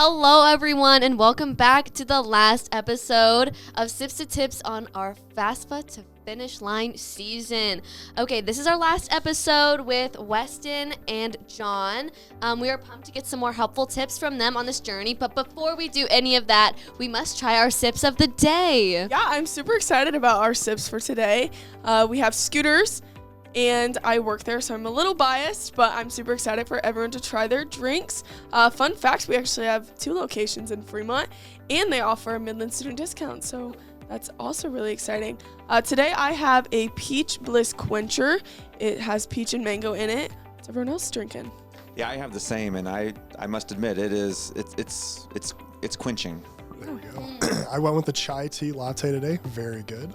Hello, everyone, and welcome back to the last episode of Sips to Tips on our FAFSA to Finish Line season. Okay, this is our last episode with Weston and John. We are pumped to get some more helpful tips from them on this journey, but before we do any of that, we must try our sips of the day. Yeah, I'm super excited about our sips for today. We have Scooters, and I work there, so I'm a little biased, but I'm super excited for everyone to try their drinks. Fun fact, we actually have 2 locations in Fremont, and they offer a Midland student discount, so that's also really exciting. Today I have a Peach Bliss Quencher. It has peach and mango in it. What's everyone else drinking? Yeah, I have the same, and I must admit it's quenching. There we go. I went with the chai tea latte today. Very good.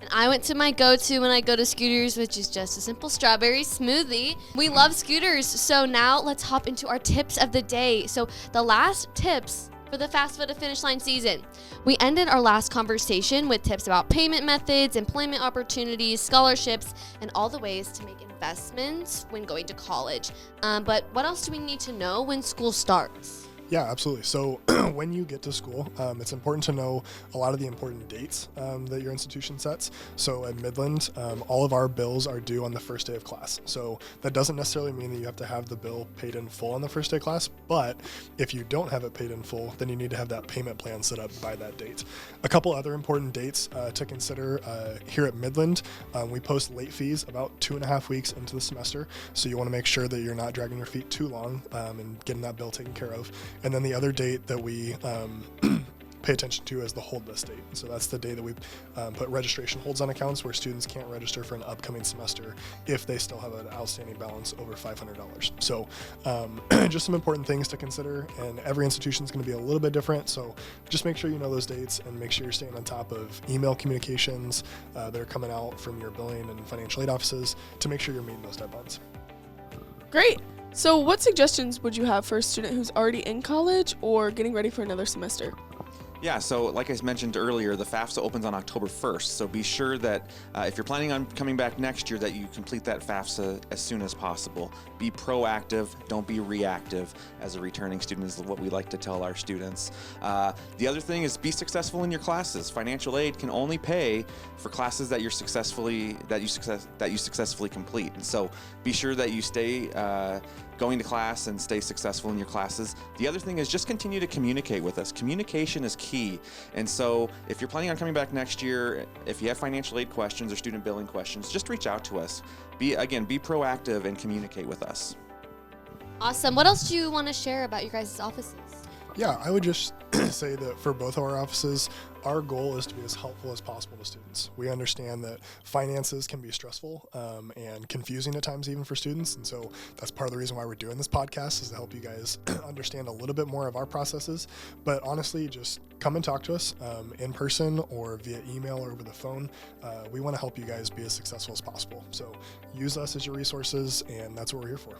And I went to my go-to when I go to Scooters, which is just a simple strawberry smoothie. We love Scooters, so now let's hop into our tips of the day. So the last tips for the FAFSA to Finish Line season. We ended our last conversation with tips about payment methods, employment opportunities, scholarships, and all the ways to make investments when going to college. But what else do we need to know when school starts? Yeah, absolutely. So when you get to school, it's important to know a lot of the important dates that your institution sets. So at Midland, all of our bills are due on the first day of class. So that doesn't necessarily mean that you have to have the bill paid in full on the first day of class, but if you don't have it paid in full, then you need to have that payment plan set up by that date. A couple other important dates to consider here at Midland, we post late fees about 2.5 weeks into the semester. So you want to make sure that you're not dragging your feet too long and getting that bill taken care of. And then the other date that we pay attention to is the hold list date. So that's the day that we put registration holds on accounts where students can't register for an upcoming semester if they still have an outstanding balance over $500. So just some important things to consider, and every institution is going to be a little bit different. So just make sure you know those dates and make sure you're staying on top of email communications that are coming out from your billing and financial aid offices to make sure you're meeting those deadlines. Great. So what suggestions would you have for a student who's already in college or getting ready for another semester? Yeah, so like I mentioned earlier, the FAFSA opens on October 1st, so be sure that if you're planning on coming back next year, that you complete that FAFSA as soon as possible. Be proactive, don't be reactive as a returning student is what we like to tell our students. The other thing is be successful in your classes. Financial aid can only pay for classes that you successfully complete, and so be sure that you stay going to class and stay successful in your classes. The other thing is just continue to communicate with us. Communication is key. And so if you're planning on coming back next year, if you have financial aid questions or student billing questions, just reach out to us. Be proactive and communicate with us. Awesome. What else do you want to share about your guys' offices? Yeah, I would just say that for both of our offices, our goal is to be as helpful as possible to students. We understand that finances can be stressful and confusing at times even for students, and so that's part of the reason why we're doing this podcast, is to help you guys understand a little bit more of our processes. But honestly, just come and talk to us in person or via email or over the phone. We want to help you guys be as successful as possible. So use us as your resources, and that's what we're here for.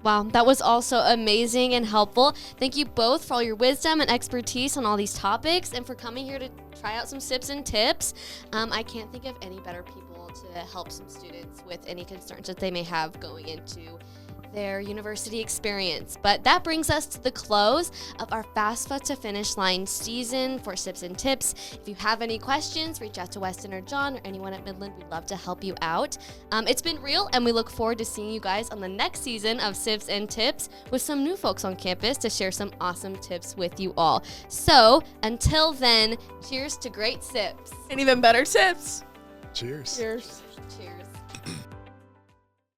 Wow, that was also amazing and helpful. Thank you both for all your wisdom and expertise on all these topics and for coming here to try out some sips and tips. I can't think of any better people to help some students with any concerns that they may have going into their university experience. But that brings us to the close of our FAFSA to Finish Line season for Sips and Tips. If you have any questions, reach out to Weston or John or anyone at Midland. We'd love to help you out. It's been real, and we look forward to seeing you guys on the next season of Sips and Tips with some new folks on campus to share some awesome tips with you all. So until then, cheers to great sips. And even better tips. Cheers. Cheers. Cheers.